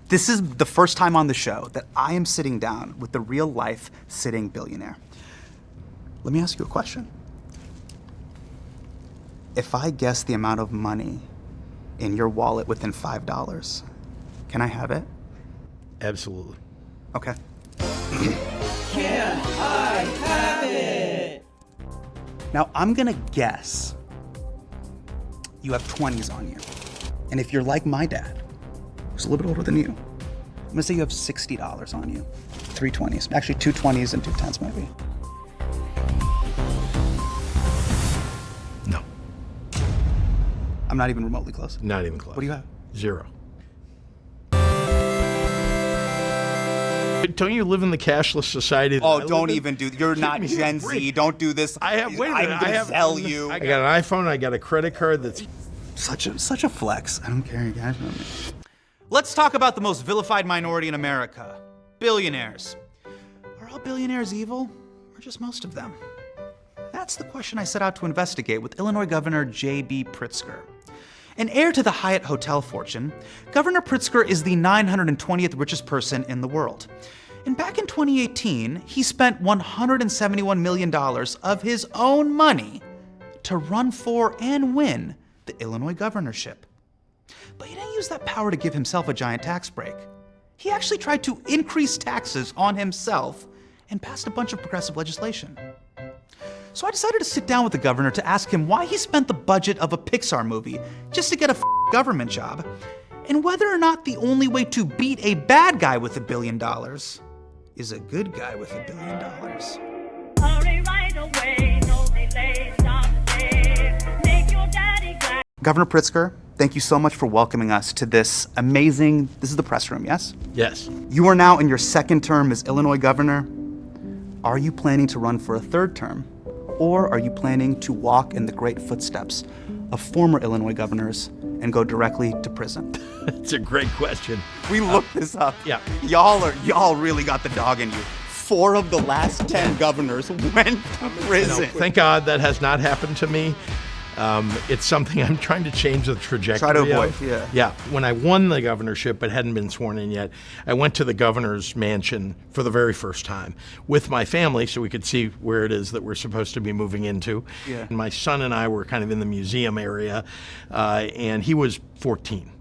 This is the first time on the show that I am sitting down with the real-life sitting billionaire. Let me ask you a question. If I guess the amount of money in your wallet within $5, can I have it? Absolutely. Okay. Can I have it? Now, I'm gonna guess you have 20s on you. And if you're like my dad, who's a little bit older than you, I'm gonna say you have $60 on you. 3 20s, actually 2 20s and 2 10s maybe. No. I'm not even remotely close. Not even close. What do you have? 0. Don't you live in the cashless society? Oh, don't even do. You're not Gen Z. Don't do this. I have. Wait a minute. I'm gonna tell you. I got an iPhone. I got a credit card. That's Such a flex. I don't care, you guys. Let's talk about the most vilified minority in America, billionaires. Are all billionaires evil, or just most of them? That's the question I set out to investigate with Illinois Governor J.B. Pritzker. An heir to the Hyatt Hotel fortune, Governor Pritzker is the 920th richest person in the world. And back in 2018, he spent $171 million of his own money to run for and win the Illinois governorship. But he didn't use that power to give himself a giant tax break. He actually tried to increase taxes on himself and passed a bunch of progressive legislation. So I decided to sit down with the governor to ask him why he spent the budget of a Pixar movie just to get a government job, and whether or not the only way to beat a bad guy with $1 billion is a good guy with $1 billion. Hurry right away, no delay, stop today. Make your daddy glad. Governor Pritzker, thank you so much for welcoming us to this amazing, this is the press room, yes? yes. You are now in your second term as Illinois governor. Are you planning to run for a third term? Or are you planning to walk in the great footsteps of former Illinois governors and go directly to prison? That's a great question. We looked this up. Yeah. Y'all really got the dog in you. 4 of the last 10 governors went to prison. Thank God that has not happened to me. It's something I'm trying to change the trajectory Try to avoid, of. yeah. Yeah. When I won the governorship but hadn't been sworn in yet, I went to the governor's mansion for the very first time with my family so we could see where it is that we're supposed to be moving into. Yeah. And my son and I were kind of in the museum area, and he was 14.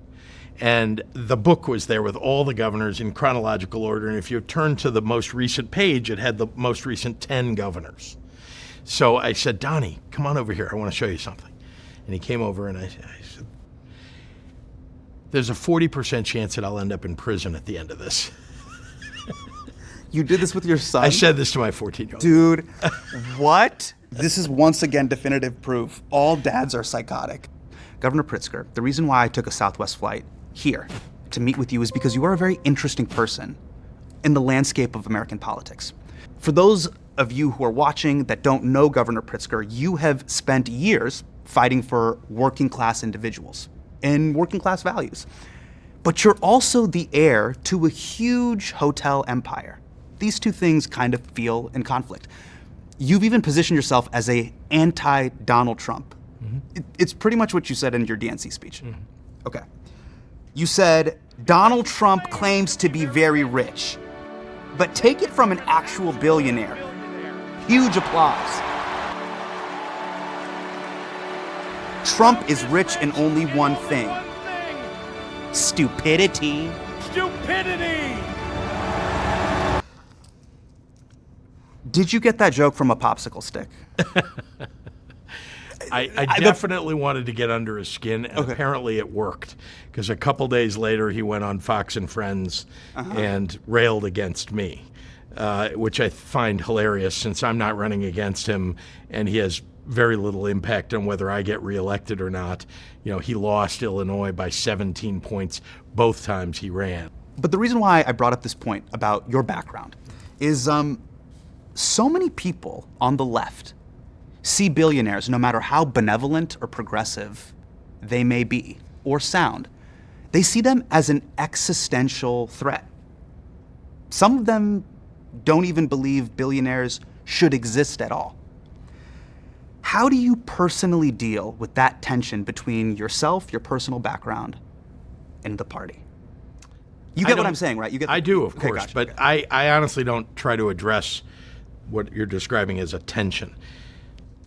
And the book was there with all the governors in chronological order. And if you turned to the most recent page, it had the most recent 10 governors. So I said, Donnie, come on over here. I want to show you something. And he came over and I said, there's a 40% chance that I'll end up in prison at the end of this. You did this with your son? I said this to my 14-year-old. Dude, what? This is once again definitive proof. All dads are psychotic. Governor Pritzker, the reason why I took a Southwest flight here to meet with you is because you are a very interesting person in the landscape of American politics. For those of you who are watching that don't know Governor Pritzker, you have spent years fighting for working class individuals and working class values. But you're also the heir to a huge hotel empire. These two things kind of feel in conflict. You've even positioned yourself as a anti-Donald Trump. Mm-hmm. It's pretty much what you said in your DNC speech. Mm-hmm. Okay. You said, Donald Trump claims to be very rich, but take it from an actual billionaire. Huge applause. Trump is rich in only one thing. Stupidity. Stupidity! Did you get that joke from a popsicle stick? I definitely wanted to get under his skin, and apparently it worked. Because a couple days later, he went on Fox and Friends and railed against me, which I find hilarious since I'm not running against him, and he has very little impact on whether I get reelected or not. You know, he lost Illinois by 17 points both times he ran. But the reason why I brought up this point about your background is so many people on the left see billionaires, no matter how benevolent or progressive they may be or sound, they see them as an existential threat. Some of them don't even believe billionaires should exist at all. How do you personally deal with that tension between yourself, your personal background, and the party? You get what I'm saying, right? You get. I do, of course, gotcha, but okay. I honestly don't try to address what you're describing as a tension.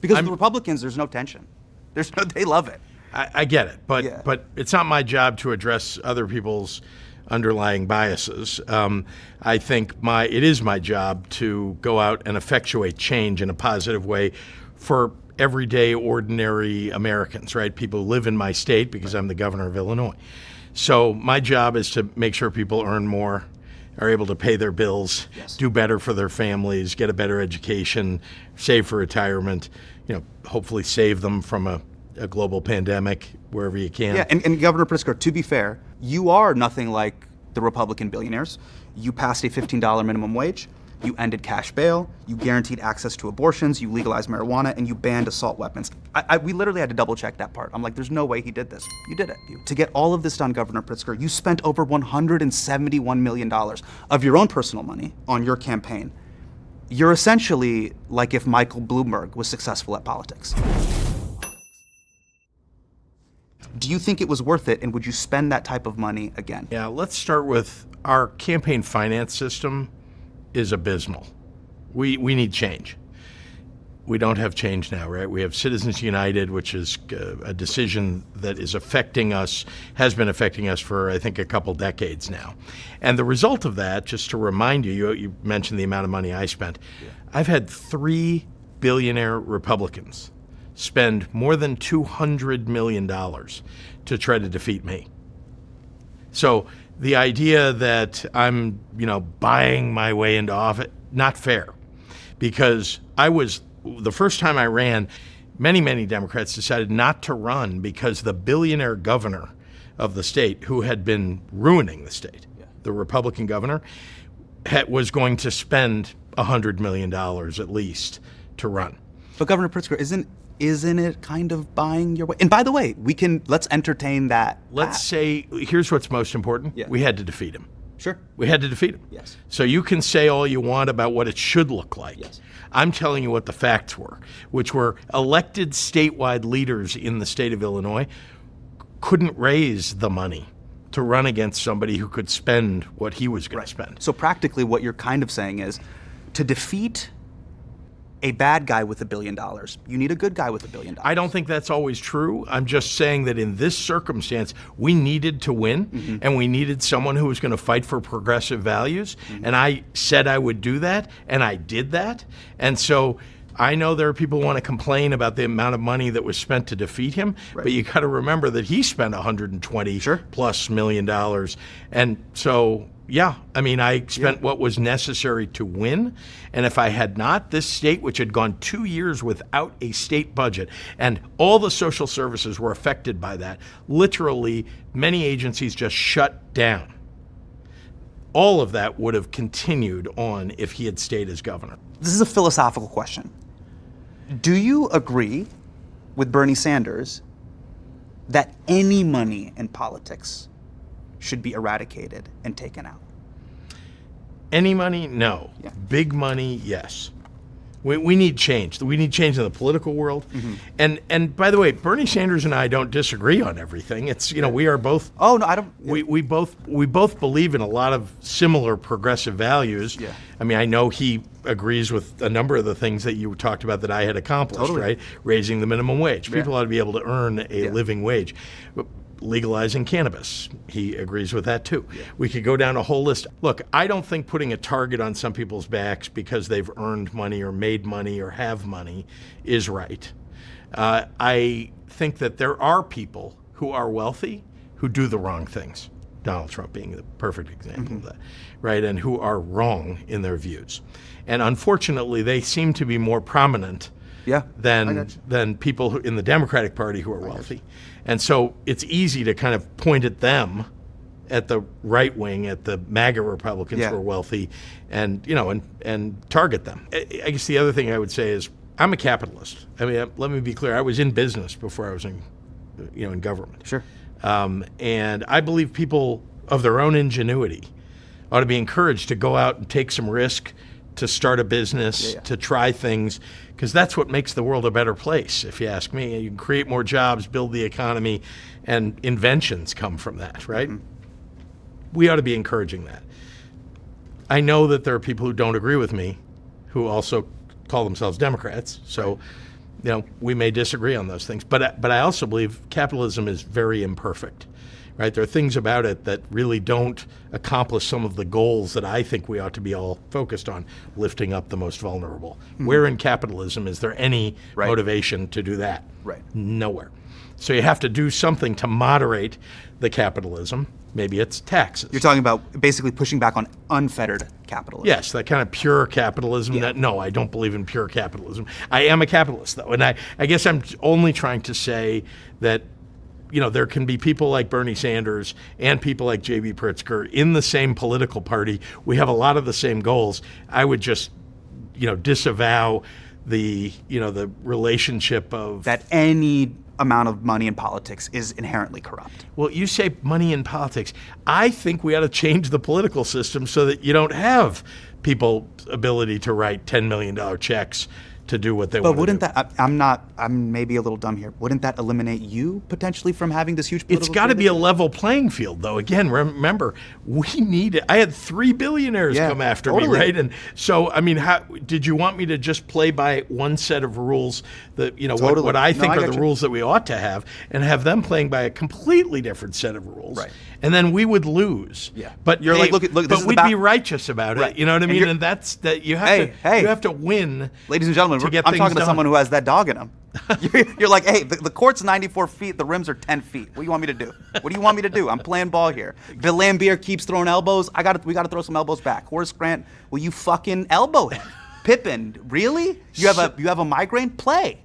Because the Republicans, there's no tension. They love it. I get it, but Yeah. but it's not my job to address other people's underlying biases. I think it is my job to go out and effectuate change in a positive way for everyday, ordinary Americans, right? People who live in my state because I'm the governor of Illinois. So my job is to make sure people earn more, are able to pay their bills, do better for their families, get a better education, save for retirement, hopefully save them from a global pandemic wherever you can. Yeah, and Governor Pritzker, to be fair, you are nothing like the Republican billionaires. You passed a $15 minimum wage, you ended cash bail, you guaranteed access to abortions, you legalized marijuana, and you banned assault weapons. We literally had to double check that part. I'm like, there's no way he did this. You did it. To get all of this done, Governor Pritzker, you spent over $171 million of your own personal money on your campaign. You're essentially like if Michael Bloomberg was successful at politics. Do you think it was worth it, and would you spend that type of money again? Yeah, let's start with our campaign finance system is abysmal. We need change. We don't have change now, right? We have Citizens United, which is a decision that is affecting us, has been affecting us for, I think, a couple decades now. And the result of that, just to remind you, you mentioned the amount of money I spent. Yeah. I've had 3 billionaire Republicans spend more than $200 million to try to defeat me. So the idea that I'm, buying my way into office, not fair. Because the first time I ran, many Democrats decided not to run because the billionaire governor of the state, who had been ruining the state, the Republican governor, was going to spend $100 million at least to run. But Governor Pritzker, isn't it kind of buying your way? And by the way, let's entertain that. Let's say, here's what's most important. Yeah. We had to defeat him. Sure. We had to defeat him. Yes. So you can say all you want about what it should look like. Yes. I'm telling you what the facts were, which were elected statewide leaders in the state of Illinois couldn't raise the money to run against somebody who could spend what he was going to spend. So practically what you're kind of saying is, to defeat a bad guy with $1 billion, you need a good guy with $1 billion. I don't think that's always true. I'm just saying that in this circumstance, we needed to win, and we needed someone who was going to fight for progressive values. And I said I would do that, and I did that. And so I know there are people who want to complain about the amount of money that was spent to defeat him, but you got to remember that he spent $120 plus million. And so, yeah, I mean, I spent what was necessary to win. And if I had not, this state, which had gone 2 years without a state budget, and all the social services were affected by that, literally many agencies just shut down. All of that would have continued on if he had stayed as governor. This is a philosophical question. Do you agree with Bernie Sanders that any money in politics should be eradicated and taken out? Any money? No. Yeah. Big money? Yes. We need change. We need change in the political world. And by the way, Bernie Sanders and I don't disagree on everything. It's we are both. Oh no, I don't. We both believe in a lot of similar progressive values. Yeah. I mean, I know he agrees with a number of the things that you talked about that I had accomplished. Right? Raising the minimum wage. People ought to be able to earn a living wage. Legalizing cannabis. He agrees with that too. Yeah. We could go down a whole list. Look, I don't think putting a target on some people's backs because they've earned money or made money or have money is right. I think that there are people who are wealthy who do the wrong things. Donald Trump being the perfect example of that, right? And who are wrong in their views. And unfortunately, they seem to be more prominent than people in the Democratic Party who are wealthy. And so it's easy to kind of point at them, at the right wing, at the MAGA Republicans who are wealthy, and and target them. I guess the other thing I would say is I'm a capitalist. I mean, let me be clear. I was in business before I was in government. Sure. And I believe people of their own ingenuity ought to be encouraged to go out and take some risk, to start a business, to try things, because that's what makes the world a better place, if you ask me. You can create more jobs, build the economy, and inventions come from that, right? we ought to be encouraging that. I know that there are people who don't agree with me who also call themselves Democrats. So, we may disagree on those things. But I also believe capitalism is very imperfect, right? There are things about it that really don't accomplish some of the goals that I think we ought to be all focused on, lifting up the most vulnerable. Where in capitalism is there any motivation to do that? Right. Nowhere. So you have to do something to moderate the capitalism. Maybe it's taxes. You're talking about basically pushing back on unfettered capitalism. Yes, that kind of pure capitalism. No, I don't believe in pure capitalism. I am a capitalist, though. And I guess I'm only trying to say that, there can be people like Bernie Sanders and people like J.B. Pritzker in the same political party. We have a lot of the same goals. I would just, disavow the relationship of... That any amount of money in politics is inherently corrupt. Well, you say money in politics. I think we ought to change the political system so that you don't have people's ability to write $10 million checks to do what they want to do. But wouldn't that, I'm maybe a little dumb here, wouldn't that eliminate you potentially from having this huge political... It's got to be a level playing field, though. Again, remember, we need it. I had 3 billionaires come after me, right? And so, how did you want me to just play by one set of rules that, what I think are the rules that we ought to have, and have them playing by a completely different set of rules? Right. And then we would lose. Yeah. But you're like, look, but we'd be righteous about it. You know what I mean? And that's that you have to win. Ladies and gentlemen, I'm talking to someone who has that dog in him. You're like, hey, the court's 94 feet, the rims are 10 feet. What do you want me to do? What do you want me to do? I'm playing ball here. Bill Lambier keeps throwing elbows. We got to throw some elbows back. Horace Grant, will you fucking elbow him? Pippin, really? You have a migraine? Play.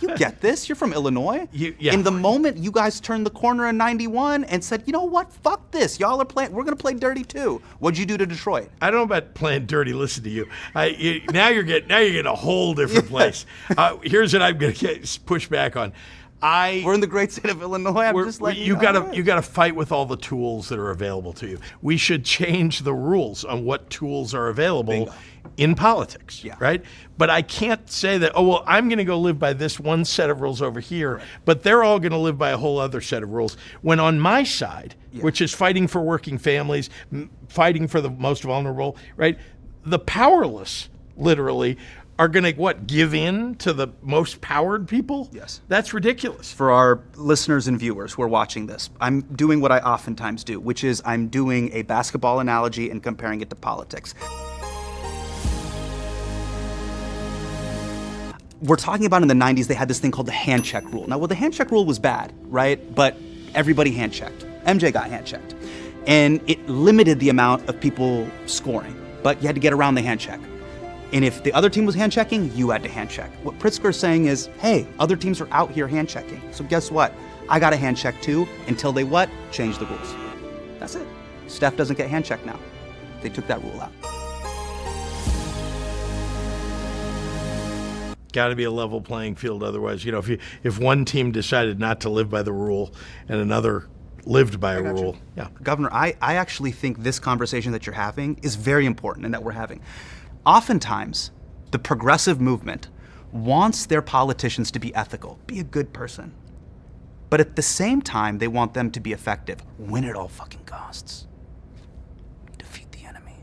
You get this. You're from Illinois. In the moment you guys turned the corner in 91 and said, you know what? Fuck this. Y'all are playing. We're going to play dirty too. What'd you do to Detroit? I don't know about playing dirty. Listen to you. Now you're getting a whole different place. Here's what I'm going to push back on. We're in the great state of Illinois. I'm just letting you know. You got to fight with all the tools that are available to you. We should change the rules on what tools are available in politics, right? But I can't say that, I'm going to go live by this one set of rules over here, but they're all going to live by a whole other set of rules. When on my side, which is fighting for working families, fighting for the most vulnerable, right? The powerless, literally, are going to, give in to the most powered people? Yes. That's ridiculous. For our listeners and viewers who are watching this, I'm doing what I oftentimes do, which is I'm doing a basketball analogy and comparing it to politics. We're talking about in the 90s, they had this thing called the hand check rule. Now, the hand check rule was bad, right? But everybody hand checked. MJ got hand checked. And it limited the amount of people scoring, but you had to get around the hand check. And if the other team was hand checking, you had to hand check. What Pritzker is saying is, hey, other teams are out here hand checking. So guess what? I got a hand check too, until they change the rules. That's it. Steph doesn't get hand checked now. They took that rule out. Got to be a level playing field. Otherwise, if one team decided not to live by the rule and another lived by a rule. Yeah. Governor, I actually think this conversation that you're having is very important and that we're having. Oftentimes, the progressive movement wants their politicians to be ethical, be a good person. But at the same time, they want them to be effective. Win at all fucking costs. Defeat the enemy.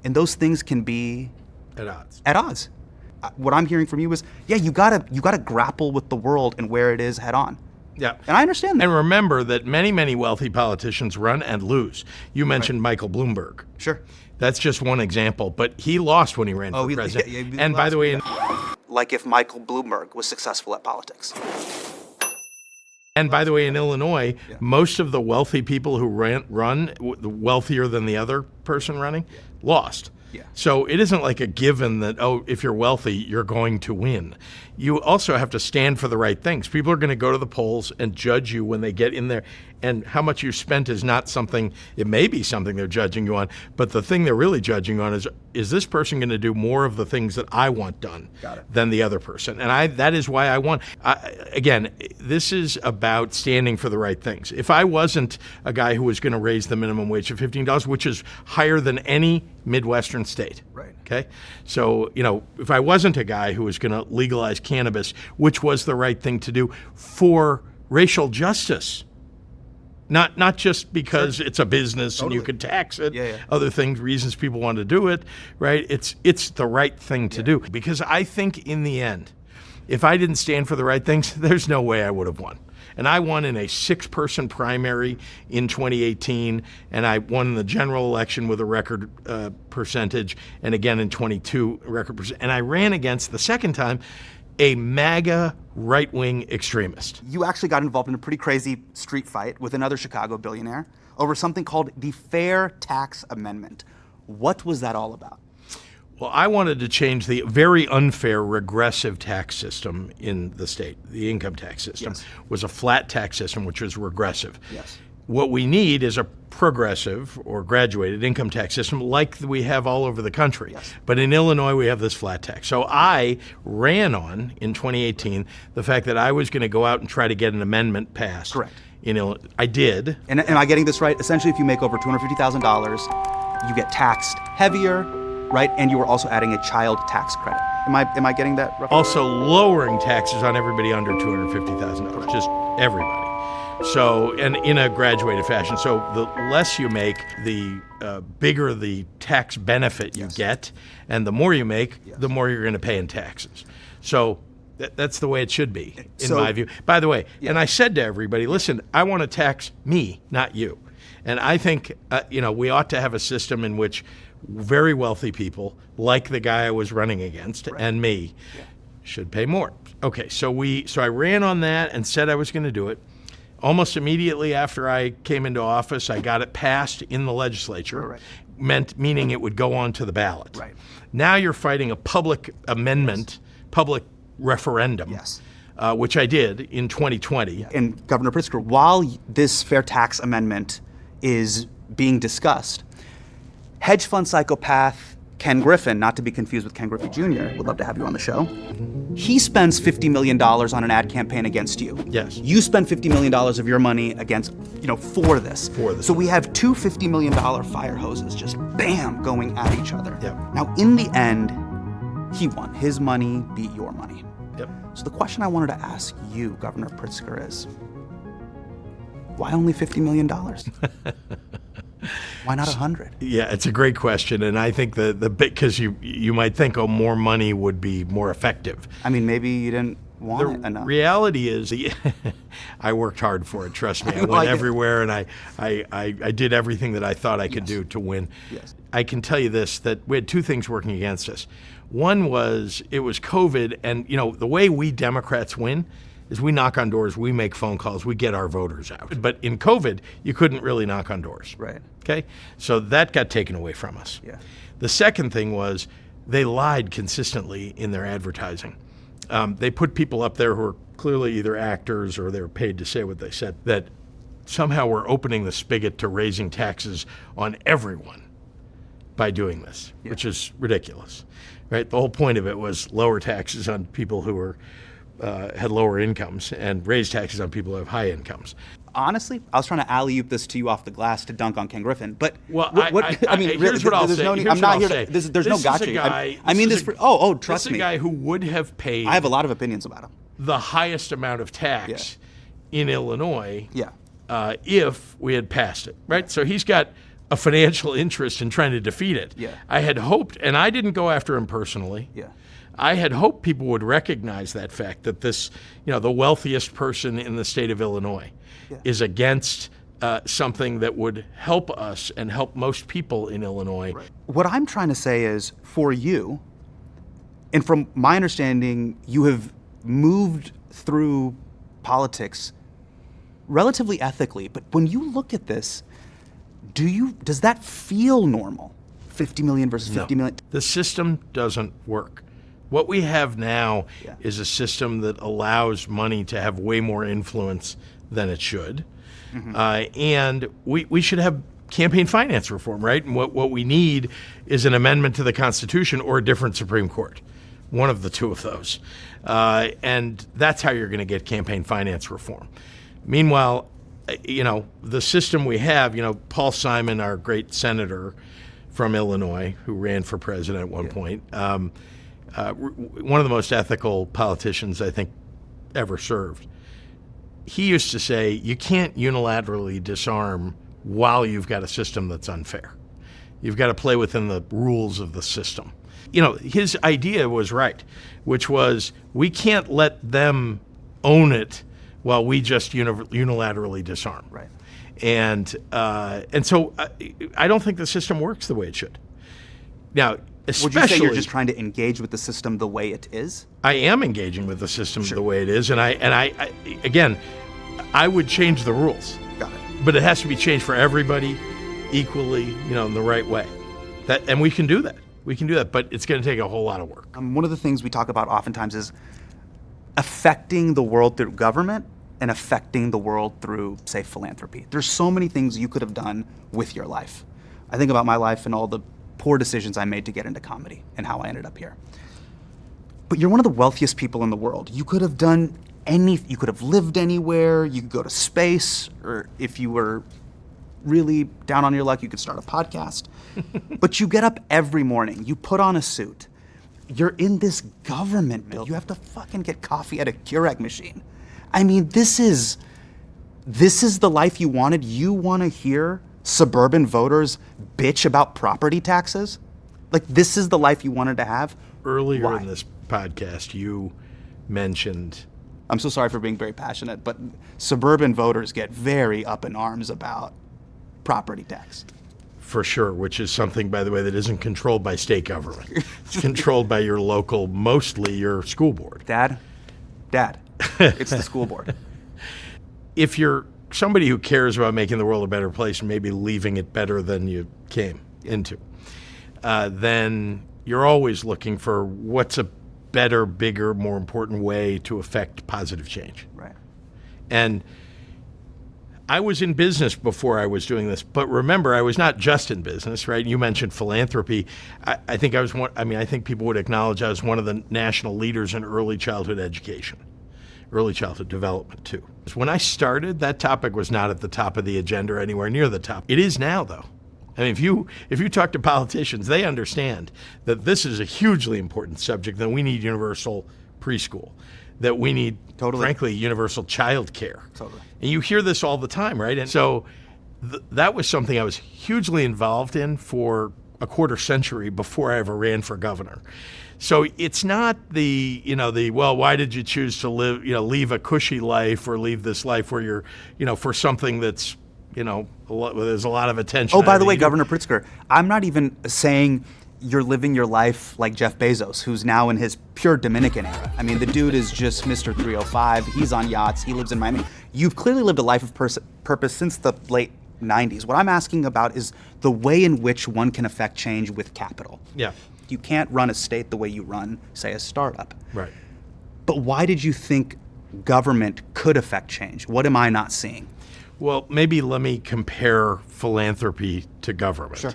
And those things can be... At odds. At odds. What I'm hearing from you is, you gotta grapple with the world and where it is head on. Yeah. And I understand that. And remember that many, many wealthy politicians run and lose. You mentioned Michael Bloomberg. Sure. That's just one example, but he lost when he ran for president. He and by the way... Like if Michael Bloomberg was successful at politics. And by the way, in Illinois, most of the wealthy people who run wealthier than the other person running, lost. Yeah. So it isn't like a given that, if you're wealthy, you're going to win. You also have to stand for the right things. People are going to go to the polls and judge you when they get in there. And how much you spent is not something, it may be something they're judging you on, but the thing they're really judging on is this person going to do more of the things that I want done than the other person? And that is why I want, again, this is about standing for the right things. If I wasn't a guy who was going to raise the minimum wage to $15, which is higher than any Midwestern state. Right. Okay. So, if I wasn't a guy who was going to legalize cannabis, which was the right thing to do for racial justice, Not just because it's a business and you can tax it, other things, reasons people want to do it, right? It's the right thing to do. Because I think in the end, if I didn't stand for the right things, there's no way I would have won. And I won in a 6-person primary in 2018, and I won in the general election with a record percentage, and again in 22 record percent. And I ran against, the second time, a MAGA right-wing extremist. You actually got involved in a pretty crazy street fight with another Chicago billionaire over something called the Fair Tax Amendment. What was that all about? Well, I wanted to change the very unfair regressive tax system in the state. The income tax system was a flat tax system, which was regressive. Yes. What we need is a progressive or graduated income tax system like we have all over the country. Yes. But in Illinois, we have this flat tax. So I ran on, in 2018, the fact that I was going to go out and try to get an amendment passed. Correct. In Illinois. I did. And am I getting this right? Essentially, if you make over $250,000, you get taxed heavier, right? And you were also adding a child tax credit. Am I getting that roughly? Also lowering taxes on everybody under $250,000, just everybody. So, and in a graduated fashion. So the less you make, the bigger the tax benefit you get, and the more you make, the more you're going to pay in taxes. So that's the way it should be, in my view. By the way, and I said to everybody, listen, I want to tax me, not you. And I think, we ought to have a system in which very wealthy people, like the guy I was running against, and me, should pay more. Okay, so I ran on that and said I was going to do it. Almost immediately after I came into office, I got it passed in the legislature, meaning it would go on to the ballot. Right. Now you're fighting a public amendment, public referendum, which I did in 2020. And Governor Pritzker, while this fair tax amendment is being discussed, hedge fund psychopath Ken Griffin, not to be confused with Ken Griffey Jr., would love to have you on the show. He spends $50 million on an ad campaign against you. Yes. You spend $50 million of your money against, for this. So we have two $50 million fire hoses just bam going at each other. Yep. Now, in the end, he won. His money beat your money. Yep. So the question I wanted to ask you, Governor Pritzker, is why only $50 million? Why not 100? Yeah, it's a great question, and I think the bit, because you might think, more money would be more effective. I mean, maybe you didn't want it enough. The reality is, I worked hard for it. Trust me, I went everywhere, and I did everything that I thought I could do to win. Yes. I can tell you this: that we had two things working against us. One was it was COVID, and the way we Democrats win is we knock on doors, we make phone calls, we get our voters out. But in COVID, you couldn't really knock on doors. Right. Okay? So that got taken away from us. Yeah. The second thing was they lied consistently in their advertising. They put people up there who are clearly either actors or they're paid to say what they said, that somehow we're opening the spigot to raising taxes on everyone by doing this, which is ridiculous. Right? The whole point of it was lower taxes on people who were had lower incomes and raise taxes on people who have high incomes. Honestly, I was trying to alley-oop this to you off the glass to dunk on Ken Griffin, but well, here's what I'll say. I'm not here to. There's no gotcha. I mean this for. Trust me. This is a guy who would have paid. I have a lot of opinions about him. The highest amount of tax in Illinois. Yeah. If we had passed it, right? So he's got a financial interest in trying to defeat it. Yeah. I had hoped, and I didn't go after him personally. Yeah. I had hoped people would recognize that fact, that this, the wealthiest person in the state of Illinois is against something that would help us and help most people in Illinois. Right. What I'm trying to say is, for you, and from my understanding, you have moved through politics relatively ethically, but when you look at this, does that feel normal? 50 million versus 50 million? The system doesn't work. What we have now is a system that allows money to have way more influence than it should. Mm-hmm. And we should have campaign finance reform, right? And what we need is an amendment to the Constitution or a different Supreme Court, one of the two of those. And that's how you're going to get campaign finance reform. Meanwhile, the system we have, Paul Simon, our great senator from Illinois, who ran for president at one point, one of the most ethical politicians I think ever served, he used to say, you can't unilaterally disarm while you've got a system that's unfair. You've got to play within the rules of the system. His idea was right, which was we can't let them own it while we just unilaterally disarm. Right. And so I don't think the system works the way it should. Now, especially, would you say you're just trying to engage with the system the way it is? I am engaging with the system the way it is, and I again, I would change the rules. Got it. But it has to be changed for everybody equally, in the right way. And we can do that. We can do that, but it's going to take a whole lot of work. One of the things we talk about oftentimes is affecting the world through government and affecting the world through, say, philanthropy. There's so many things you could have done with your life. I think about my life and all the poor decisions I made to get into comedy and how I ended up here. But you're one of the wealthiest people in the world. You could have done you could have lived anywhere, you could go to space, or if you were really down on your luck, you could start a podcast. But you get up every morning, you put on a suit, you're in this government building, you have to fucking get coffee at a Keurig machine. I mean, this is the life you wanted? You want to hear suburban voters bitch about property taxes? Like, this is the life you wanted to have? Earlier Why? in this podcast, you mentioned... I'm so sorry for being very passionate, but suburban voters get very up in arms about property tax. For sure, which is something, by the way, that isn't controlled by state government. It's controlled by your local, mostly your school board. Dad, it's the school board. If you're somebody who cares about making the world a better place and maybe leaving it better than you came into, then you're always looking for what's a better, bigger, more important way to affect positive change. Right. And I was in business before I was doing this, but remember, I was not just in business, right? You mentioned philanthropy. I think I was one. I mean, I think people would acknowledge I was one of the national leaders in early childhood education, early childhood development too. When I started, that topic was not at the top of the agenda or anywhere near the top. It is now, though. I mean, if you talk to politicians, they understand that this is a hugely important subject, that we need universal preschool, that we need, frankly, universal child care. Totally. And you hear this all the time, right? And so that was something I was hugely involved in for a quarter century before I ever ran for governor. So it's not well, why did you choose to leave a cushy life or leave this life where you're, for something that's, there's a lot of attention. Oh, by the way, Governor Pritzker, I'm not even saying you're living your life like Jeff Bezos, who's now in his pure Dominican era. I mean, the dude is just Mr. 305. He's on yachts. He lives in Miami. You've clearly lived a life of purpose since the late 90s. What I'm asking about is the way in which one can affect change with capital. Yeah. You can't run a state the way you run, say, a startup. Right. But why did you think government could affect change? What am I not seeing? Well, maybe let me compare philanthropy to government. Sure.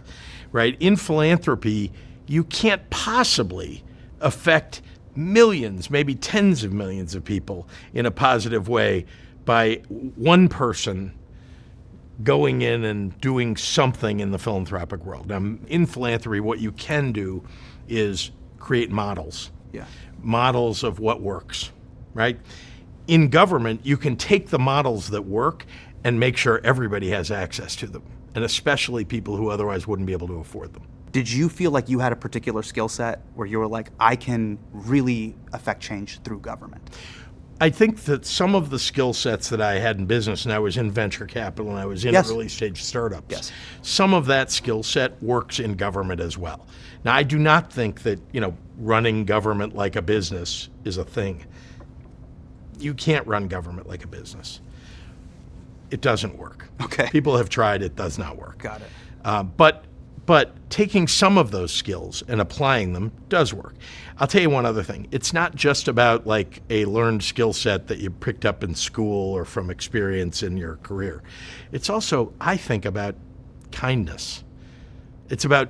Right? In philanthropy, you can't possibly affect millions, maybe tens of millions of people in a positive way by one person going in and doing something in the philanthropic world. Now, in philanthropy, what you can do is create models. Yeah. Models of what works, right? In government, you can take the models that work and make sure everybody has access to them, and especially people who otherwise wouldn't be able to afford them. Did you feel like you had a particular skill set where you were like, I can really affect change through government? I think that some of the skill sets that I had in business, and I was in venture capital and I was in early stage startups, Yes. some of that skill set works in government as well. Now, I do not think that, running government like a business is a thing. You can't run government like a business. It doesn't work. Okay. People have tried, it does not work. Got it. But taking some of those skills and applying them does work. I'll tell you one other thing. It's not just about like a learned skill set that you picked up in school or from experience in your career. It's also, I think, about kindness. It's about,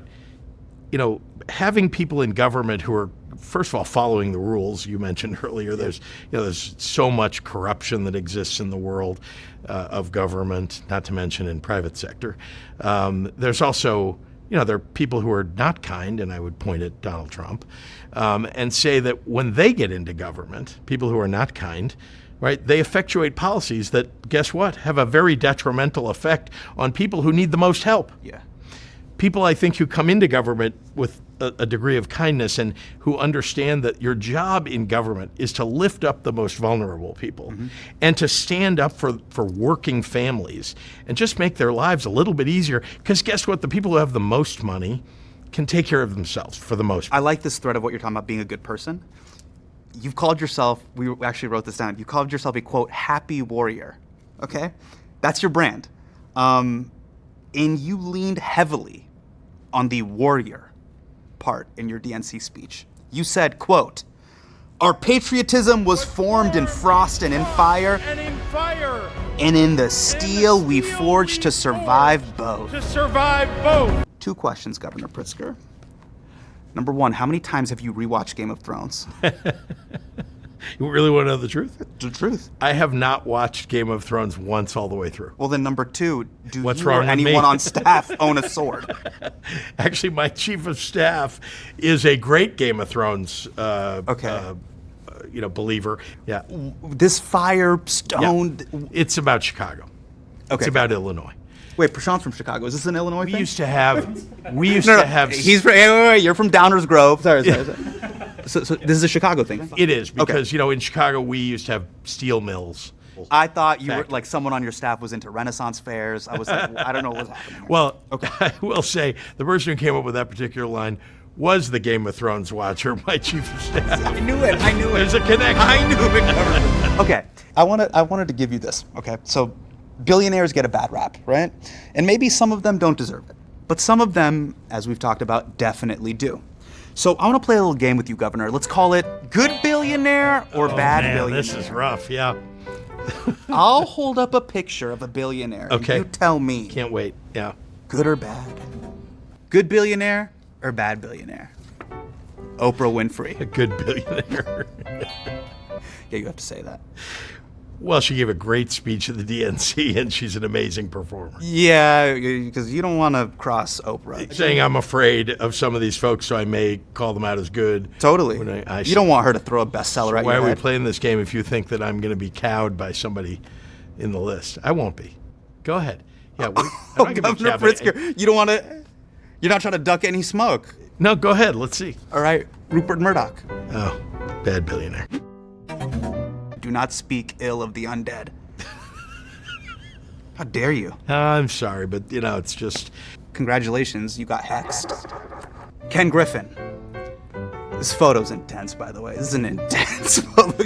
having people in government who are, first of all, following the rules. You mentioned earlier, there's so much corruption that exists in the world of government, not to mention in private sector. There's also, there are people who are not kind, and I would point at Donald Trump, and say that when they get into government, people who are not kind right? They effectuate policies that, guess what, have a very detrimental effect on people who need the most help. Yeah. People, I think, who come into government with a degree of kindness and who understand that your job in government is to lift up the most vulnerable people and to stand up for working families and just make their lives a little bit easier. Because guess what? The people who have the most money can take care of themselves for the most part. I like this thread of what you're talking about being a good person. You've called yourself, we actually wrote this down, you called yourself a, quote, happy warrior, okay? That's your brand. And you leaned heavily on the warrior part in your DNC speech. You said, quote, our patriotism was formed in frost and in fire, and in the steel we forged to survive both. Two questions, Governor Pritzker. Number one, how many times have you rewatched Game of Thrones? You really want to know the truth? The truth. I have not watched Game of Thrones once all the way through. Well, then number two, do What's you wrong or with anyone me? on staff own a sword? Actually, my chief of staff is a great Game of Thrones believer. Yeah. This fire stoned. Yeah. It's about Chicago. Okay. It's about Illinois. Wait, Prashanth's from Chicago. Is this an Illinois We thing? used to have. He's from. Wait, you're from Downers Grove. Sorry. So this is a Chicago thing. It is because in Chicago we used to have steel mills. I thought you were like someone on your staff was into Renaissance fairs. I was like, I don't know what's happening. Well, I will say the person who came up with that particular line was the Game of Thrones watcher, my chief of staff. I knew it. There's a connection. I knew it. Okay, I wanted to give you this. Okay, so billionaires get a bad rap, right? And maybe some of them don't deserve it, but some of them, as we've talked about, definitely do. So I want to play a little game with you, Governor. Let's call it good billionaire or bad billionaire. This is rough. Yeah. I'll hold up a picture of a billionaire. Okay. And you tell me. Can't wait. Yeah. Good or bad? Good billionaire or bad billionaire? Oprah Winfrey. A good billionaire. Yeah, you have to say that. Well, she gave a great speech at the DNC, and she's an amazing performer. Yeah, because you don't want to cross Oprah. Saying I'm afraid of some of these folks, so I may call them out as good. Totally. When I you don't want her to throw a bestseller at Why your are we head. playing this game if you think that I'm going to be cowed by somebody in the list? I won't be. Go ahead. Yeah, I'm not gonna be Governor cowed Pritzker, you don't want to. You're not trying to duck any smoke. No, go ahead. Let's see. All right, Rupert Murdoch. Oh, bad billionaire. Do not speak ill of the undead. How dare you? I'm sorry, but it's just. Congratulations, you got hexed. Ken Griffin. This photo's intense, by the way. This is an intense photo.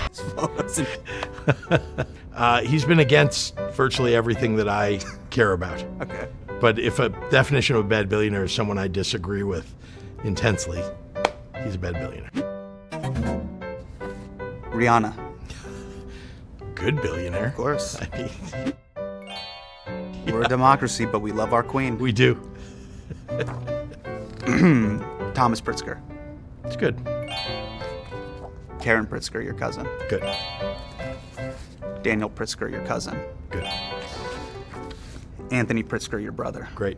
This photo's He's been against virtually everything that I care about. Okay. But if a definition of a bad billionaire is someone I disagree with intensely, he's a bad billionaire. Rihanna. Good billionaire. Of course. I mean, We're a democracy, but we love our queen. we do. Thomas Pritzker. It's good. Karen Pritzker, your cousin. Good. Daniel Pritzker, your cousin. Good. Anthony Pritzker, your brother. Great.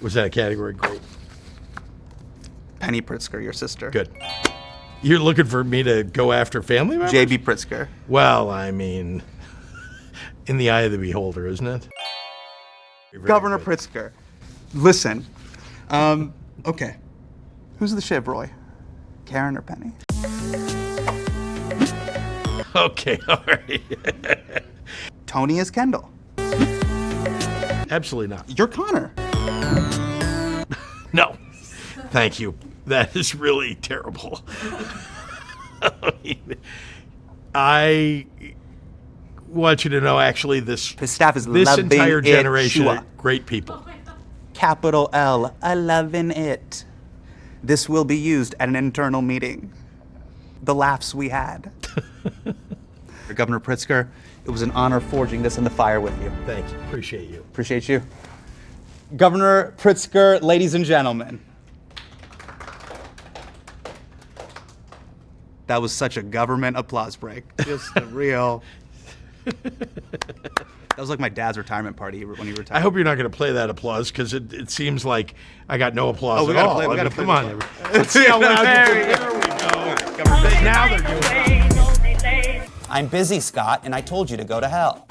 Was that a category? Great. Penny Pritzker, your sister. Good. You're looking for me to go after family members? J.B. Pritzker. Well, I mean, in the eye of the beholder, isn't it? Governor Pritzker. Listen. Okay. Who's the Shiv, Roy? Karen or Penny? Okay, all right. Tony is Kendall. Absolutely not. You're Connor. No. Thank you. That is really terrible. I want you to know, actually, this His staff is this loving entire it, generation Shua. are great people. Capital L, loving it. This will be used at an internal meeting. The laughs we had. Governor Pritzker, it was an honor forging this in the fire with you. Thank you. Appreciate you. Appreciate you. Governor Pritzker, ladies and gentlemen. That was such a government applause break. Just a real. That was like my dad's retirement party when he retired. I hope you're not going to play that applause because it seems like I got no applause we at gotta all. play- we I gotta mean, play come this on. one. Let's see how loud you can. There we go. discovered big. Now they're doing it. No delay. I'm busy, Scott, and I told you to go to hell.